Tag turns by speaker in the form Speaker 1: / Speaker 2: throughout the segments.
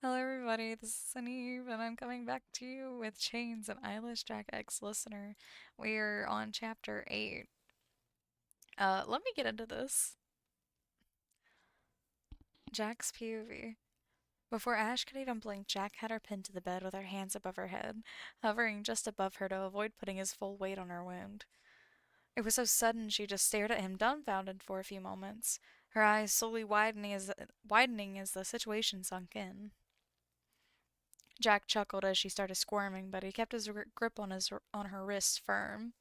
Speaker 1: Hello, everybody. This is Eve, and I'm coming back to you with Chains and Eyeless Jack X Listener. We are on chapter 8. Let me get into this. Jack's POV. Before Ash could even blink, Jack had her pinned to the bed with her hands above her head, hovering just above her to avoid putting his full weight on her wound. It was so sudden she just stared at him dumbfounded for a few moments, her eyes slowly widening as the situation sunk in. Jack chuckled as she started squirming, but he kept his grip on her wrist firm.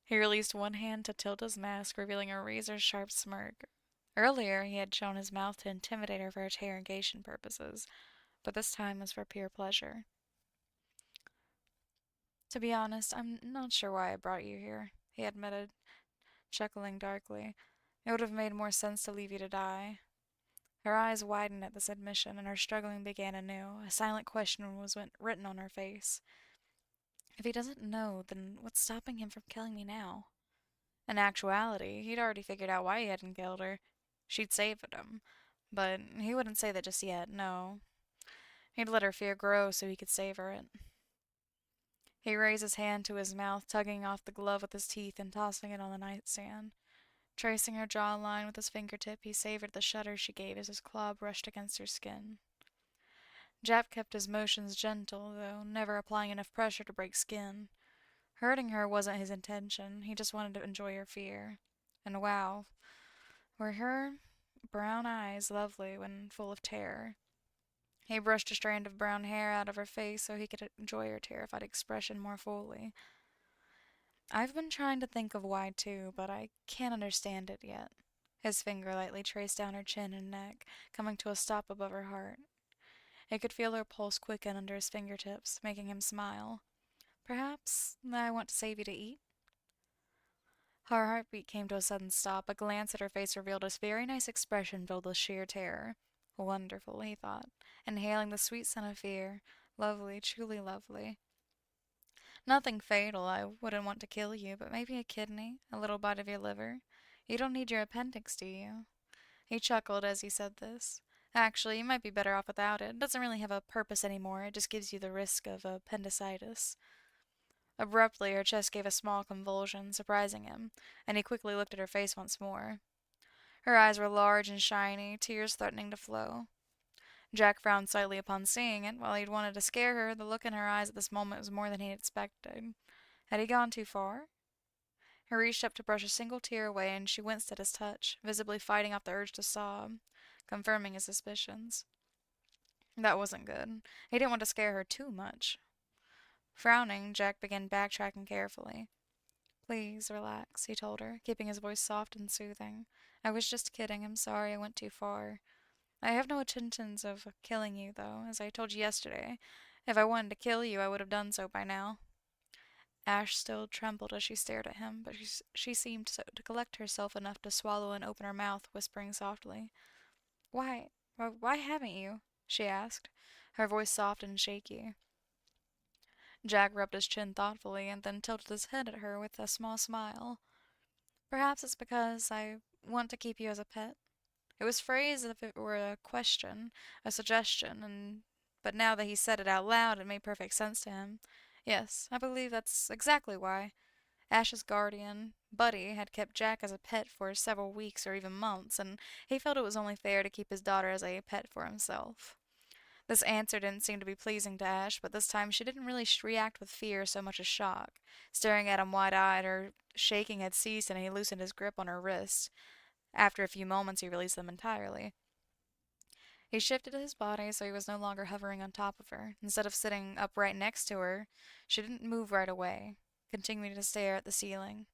Speaker 1: He released one hand to tilt his mask, revealing a razor-sharp smirk. Earlier, he had shown his mouth to intimidate her for interrogation purposes, but this time was for pure pleasure. To be honest, I'm not sure why I brought you here, he admitted, chuckling darkly. It would have made more sense to leave you to die. Her eyes widened at this admission, and her struggling began anew. A silent question was written on her face. If he doesn't know, then what's stopping him from killing me now? In actuality, he'd already figured out why he hadn't killed her. She'd saved him. But he wouldn't say that just yet, no. He'd let her fear grow so he could savor it. He raised his hand to his mouth, tugging off the glove with his teeth and tossing it on the nightstand. Tracing her jawline with his fingertip, he savored the shudder she gave as his claw brushed against her skin. Jap kept his motions gentle, though never applying enough pressure to break skin. Hurting her wasn't his intention, he just wanted to enjoy her fear. And wow, were her brown eyes lovely when full of terror. He brushed a strand of brown hair out of her face so he could enjoy her terrified expression more fully. I've been trying to think of why too, but I can't understand it yet. His finger lightly traced down her chin and neck, coming to a stop above her heart. He could feel her pulse quicken under his fingertips, making him smile. Perhaps I want to save you to eat? Her heartbeat came to a sudden stop. A glance at her face revealed a very nice expression filled with sheer terror. Wonderful, he thought, inhaling the sweet scent of fear. Lovely, truly lovely. Nothing fatal. I wouldn't want to kill you, but maybe a kidney, a little bite of your liver. You don't need your appendix, do you? He chuckled as he said this. Actually, you might be better off without it. It doesn't really have a purpose anymore. It just gives you the risk of appendicitis. Abruptly, her chest gave a small convulsion, surprising him, and he quickly looked at her face once more. Her eyes were large and shiny, tears threatening to flow. Jack frowned slightly upon seeing it. While he'd wanted to scare her, the look in her eyes at this moment was more than he expected. Had he gone too far? He reached up to brush a single tear away, and she winced at his touch, visibly fighting off the urge to sob, confirming his suspicions. That wasn't good. He didn't want to scare her too much. Frowning, Jack began backtracking carefully. Please, relax, he told her, keeping his voice soft and soothing. I was just kidding. I'm sorry I went too far. I have no intentions of killing you, though, as I told you yesterday. If I wanted to kill you, I would have done so by now. Ash still trembled as she stared at him, but she seemed to collect herself enough to swallow and open her mouth, whispering softly. Why haven't you? She asked, her voice soft and shaky. Jack rubbed his chin thoughtfully and then tilted his head at her with a small smile. Perhaps it's because I want to keep you as a pet. It was phrased as if it were a question, a suggestion, but now that he said it out loud, it made perfect sense to him. Yes, I believe that's exactly why. Ash's guardian, Buddy, had kept Jack as a pet for several weeks or even months, and he felt it was only fair to keep his daughter as a pet for himself. This answer didn't seem to be pleasing to Ash, but this time she didn't really react with fear so much as shock. Staring at him wide-eyed, her shaking had ceased and he loosened his grip on her wrists. After a few moments he released them entirely. He shifted his body so he was no longer hovering on top of her. Instead of sitting upright next to her, she didn't move right away, continuing to stare at the ceiling.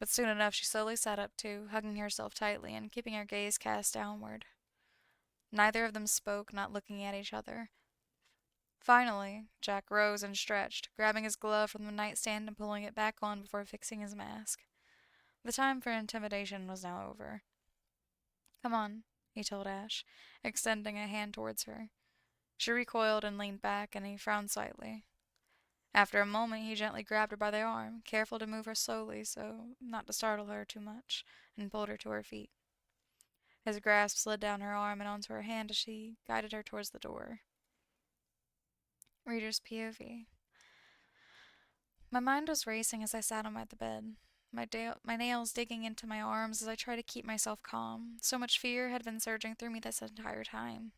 Speaker 1: But soon enough she slowly sat up too, hugging herself tightly and keeping her gaze cast downward. Neither of them spoke, not looking at each other. Finally, Jack rose and stretched, grabbing his glove from the nightstand and pulling it back on before fixing his mask. The time for intimidation was now over. Come on, he told Ash, extending a hand towards her. She recoiled and leaned back, and he frowned slightly. After a moment, he gently grabbed her by the arm, careful to move her slowly so not to startle her too much, and pulled her to her feet. His grasp slid down her arm and onto her hand as she guided her towards the door. Reader's POV. My mind was racing as I sat on the bed, my nails digging into my arms as I tried to keep myself calm. So much fear had been surging through me this entire time.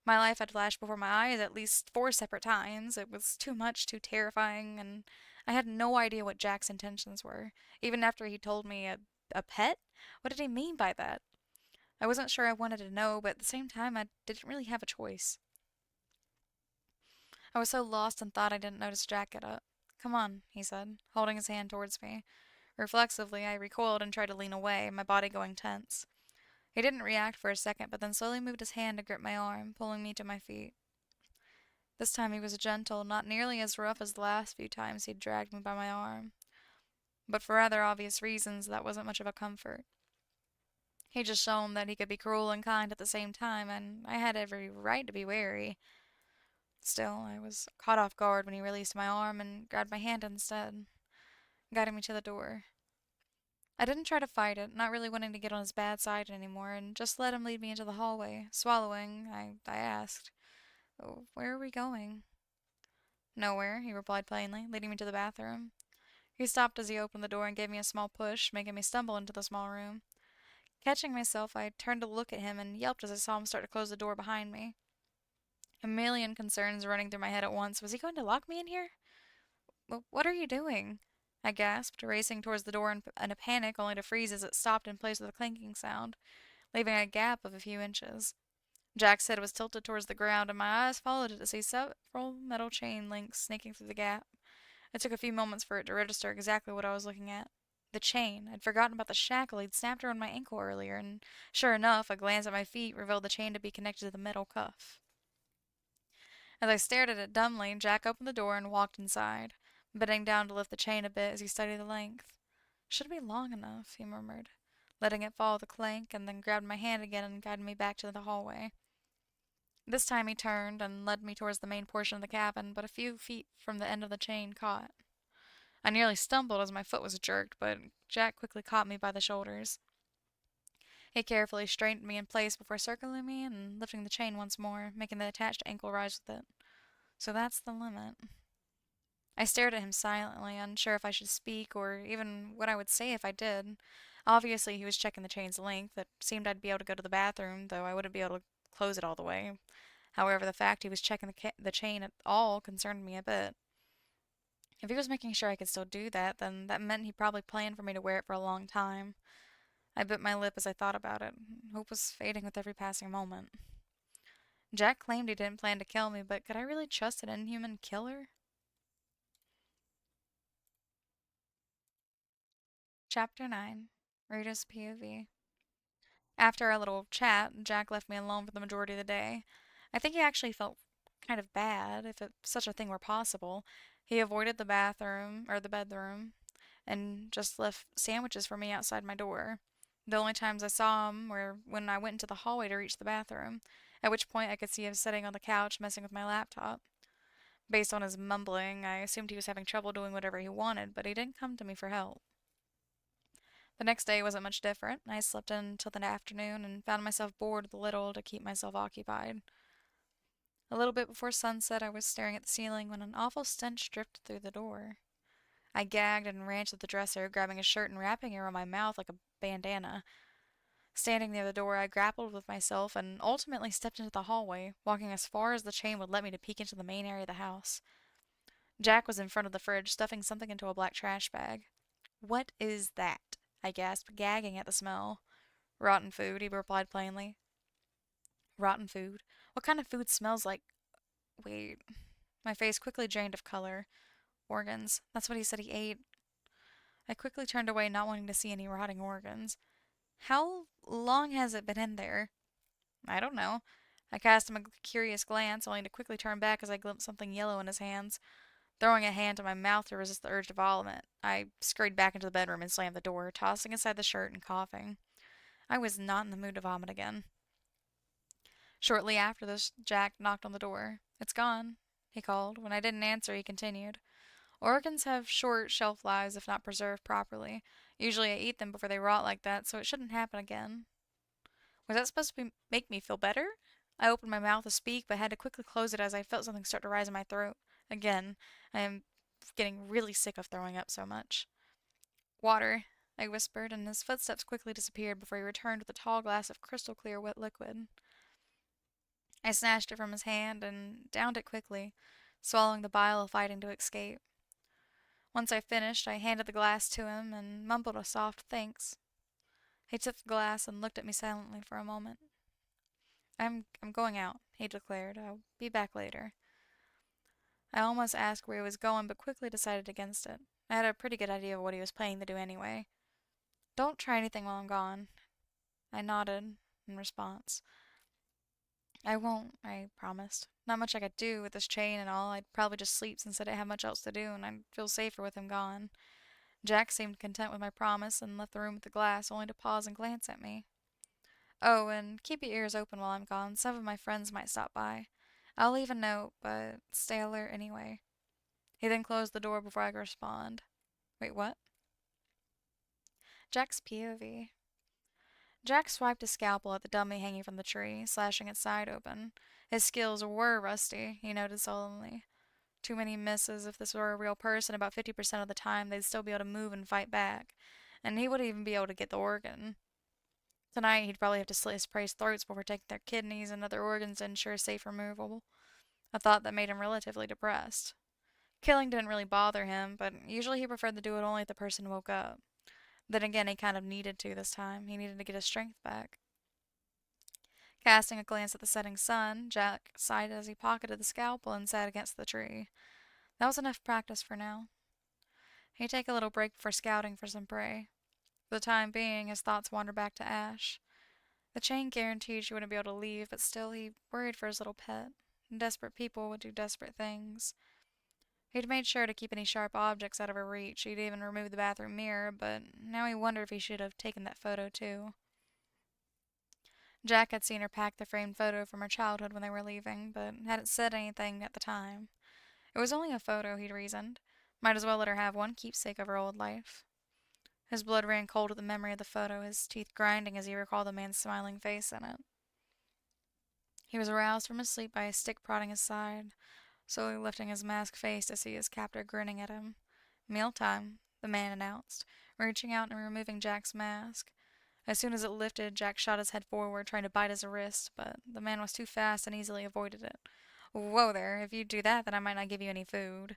Speaker 1: My life had flashed before my eyes at least 4 separate times. It was too much, too terrifying, and I had no idea what Jack's intentions were. Even after he told me a pet? What did he mean by that? I wasn't sure I wanted to know, but at the same time, I didn't really have a choice. I was so lost in thought I didn't notice Jack get up. Come on, he said, holding his hand towards me. Reflexively, I recoiled and tried to lean away, my body going tense. He didn't react for a second, but then slowly moved his hand to grip my arm, pulling me to my feet. This time he was gentle, not nearly as rough as the last few times he'd dragged me by my arm. But for rather obvious reasons, that wasn't much of a comfort. He'd just shown that he could be cruel and kind at the same time, and I had every right to be wary. Still, I was caught off guard when he released my arm and grabbed my hand instead, guiding me to the door. I didn't try to fight it, not really wanting to get on his bad side anymore, and just let him lead me into the hallway. Swallowing, I asked, "Oh, where are we going?" "Nowhere," he replied plainly, leading me to the bathroom. He stopped as he opened the door and gave me a small push, making me stumble into the small room. Catching myself, I turned to look at him and yelped as I saw him start to close the door behind me. A million concerns running through my head at once. Was he going to lock me in here? What are you doing?" I gasped, racing towards the door in a panic, only to freeze as it stopped in place with a clinking sound, leaving a gap of a few inches. Jack's head was tilted towards the ground, and my eyes followed it to see several metal chain links snaking through the gap. It took a few moments for it to register exactly what I was looking at. The chain. I'd forgotten about the shackle he'd snapped around my ankle earlier, and sure enough, a glance at my feet revealed the chain to be connected to the metal cuff. As I stared at it dumbly, Jack opened the door and walked inside, bending down to lift the chain a bit as he studied the length. "Should be long enough," he murmured, letting it fall with a clank, and then grabbed my hand again and guided me back to the hallway. This time he turned and led me towards the main portion of the cabin, but a few feet from the end of the chain caught. I nearly stumbled as my foot was jerked, but Jack quickly caught me by the shoulders. He carefully straightened me in place before circling me and lifting the chain once more, making the attached ankle rise with it. So that's the limit. I stared at him silently, unsure if I should speak or even what I would say if I did. Obviously, he was checking the chain's length. It seemed I'd be able to go to the bathroom, though I wouldn't be able to close it all the way. However, the fact he was checking the chain at all concerned me a bit. If he was making sure I could still do that, then that meant he probably planned for me to wear it for a long time. I bit my lip as I thought about it. Hope was fading with every passing moment. Jack claimed he didn't plan to kill me, but could I really trust an inhuman killer? Chapter 9. Rita's POV. After our little chat, Jack left me alone for the majority of the day. I think he actually felt kind of bad, if such a thing were possible. He avoided the bedroom, and just left sandwiches for me outside my door. The only times I saw him were when I went into the hallway to reach the bathroom, at which point I could see him sitting on the couch messing with my laptop. Based on his mumbling, I assumed he was having trouble doing whatever he wanted, but he didn't come to me for help. The next day wasn't much different. I slept in until the afternoon and found myself bored with little to keep myself occupied. A little bit before sunset, I was staring at the ceiling when an awful stench drifted through the door. I gagged and ran to the dresser, grabbing a shirt and wrapping it around my mouth like a bandana. Standing near the door, I grappled with myself and ultimately stepped into the hallway, walking as far as the chain would let me to peek into the main area of the house. Jack was in front of the fridge, stuffing something into a black trash bag. "What is that?" I gasped, gagging at the smell. "Rotten food," he replied plainly. "Rotten food? What kind of food smells like... Wait." My face quickly drained of color. "Organs. That's what he said he ate." I quickly turned away, not wanting to see any rotting organs. "How long has it been in there?" "I don't know." I cast him a curious glance, only to quickly turn back as I glimpsed something yellow in his hands. Throwing a hand to my mouth to resist the urge to vomit, I scurried back into the bedroom and slammed the door, tossing aside the shirt and coughing. I was not in the mood to vomit again. Shortly after this, Jack knocked on the door. "It's gone," he called. When I didn't answer, he continued. "Organs have short shelf lives if not preserved properly. Usually I eat them before they rot like that, so it shouldn't happen again." Was that supposed to make me feel better? I opened my mouth to speak, but had to quickly close it as I felt something start to rise in my throat. Again, I am getting really sick of throwing up so much. Water, I whispered, and his footsteps quickly disappeared before he returned with a tall glass of crystal clear wet liquid. I snatched it from his hand and downed it quickly, swallowing the bile of fighting to escape. Once I finished, I handed the glass to him and mumbled a soft thanks. He took the glass and looked at me silently for a moment. I'm going out, he declared. I'll be back later. I almost asked where he was going, but quickly decided against it. I had a pretty good idea of what he was planning to do anyway. Don't try anything while I'm gone. I nodded in response. I won't, I promised. Not much I could do with this chain and all. I'd probably just sleep since I didn't have much else to do, and I'd feel safer with him gone. Jack seemed content with my promise and left the room with the glass, only to pause and glance at me. Oh, and keep your ears open while I'm gone. Some of my friends might stop by. I'll leave a note, but stay alert anyway. He then closed the door before I could respond. Wait, what? Jack's POV. Jack swiped his scalpel at the dummy hanging from the tree, slashing its side open. His skills were rusty, he noted solemnly. Too many misses. If this were a real person, about 50% of the time they'd still be able to move and fight back. And he wouldn't even be able to get the organ. Tonight he'd probably have to slit his prey's throats before taking their kidneys and other organs to ensure safe removal. A thought that made him relatively depressed. Killing didn't really bother him, but usually he preferred to do it only if the person woke up. Then again, he kind of needed to this time. He needed to get his strength back. Casting a glance at the setting sun, Jack sighed as he pocketed the scalpel and sat against the tree. That was enough practice for now. He'd take a little break before scouting for some prey. For the time being, his thoughts wandered back to Ash. The chain guaranteed she wouldn't be able to leave, but still he worried for his little pet. Desperate people would do desperate things. He'd made sure to keep any sharp objects out of her reach. He'd even removed the bathroom mirror, but now he wondered if he should have taken that photo too. Jack had seen her pack the framed photo from her childhood when they were leaving, but hadn't said anything at the time. It was only a photo, he'd reasoned. Might as well let her have one keepsake of her old life. His blood ran cold at the memory of the photo, his teeth grinding as he recalled the man's smiling face in it. He was aroused from his sleep by a stick prodding his side, slowly lifting his masked face to see his captor grinning at him. Mealtime, the man announced, reaching out and removing Jack's mask. As soon as it lifted, Jack shot his head forward, trying to bite his wrist, but the man was too fast and easily avoided it. Whoa there, if you do that, then I might not give you any food.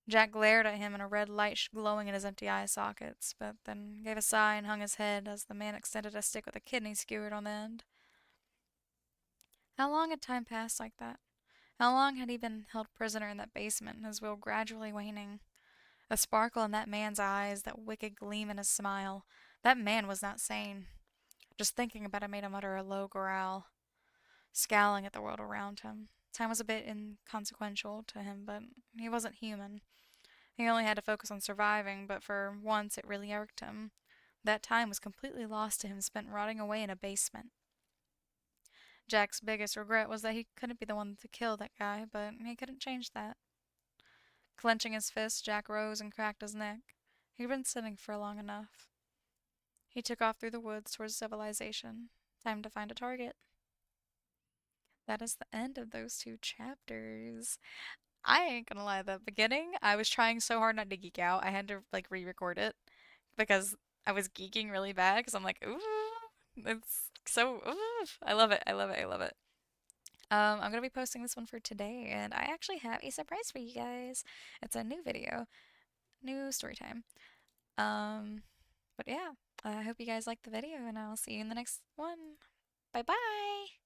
Speaker 1: Jack glared at him in a red light glowing in his empty eye sockets, but then gave a sigh and hung his head as the man extended a stick with a kidney skewered on the end. How long had time passed like that? How long had he been held prisoner in that basement, his will gradually waning? A sparkle in that man's eyes, that wicked gleam in his smile. That man was not sane. Just thinking about it made him utter a low growl, scowling at the world around him. Time was a bit inconsequential to him, but he wasn't human. He only had to focus on surviving, but for once it really irked him. That time was completely lost to him, spent rotting away in a basement. Jack's biggest regret was that he couldn't be the one to kill that guy, but he couldn't change that. Clenching his fist, Jack rose and cracked his neck. He'd been sitting for long enough. He took off through the woods towards civilization. Time to find a target. That is the end of those two chapters. I ain't gonna lie, the beginning, I was trying so hard not to geek out. I had to like re-record it because I was geeking really bad because I'm like, ooh, it's so, ooh, I love it, I love it, I love it. I'm gonna be posting this one for today, and I actually have a surprise for you guys. It's a new video, new story time. Um, but yeah, I hope you guys liked the video, and I'll see you in the next one. Bye bye!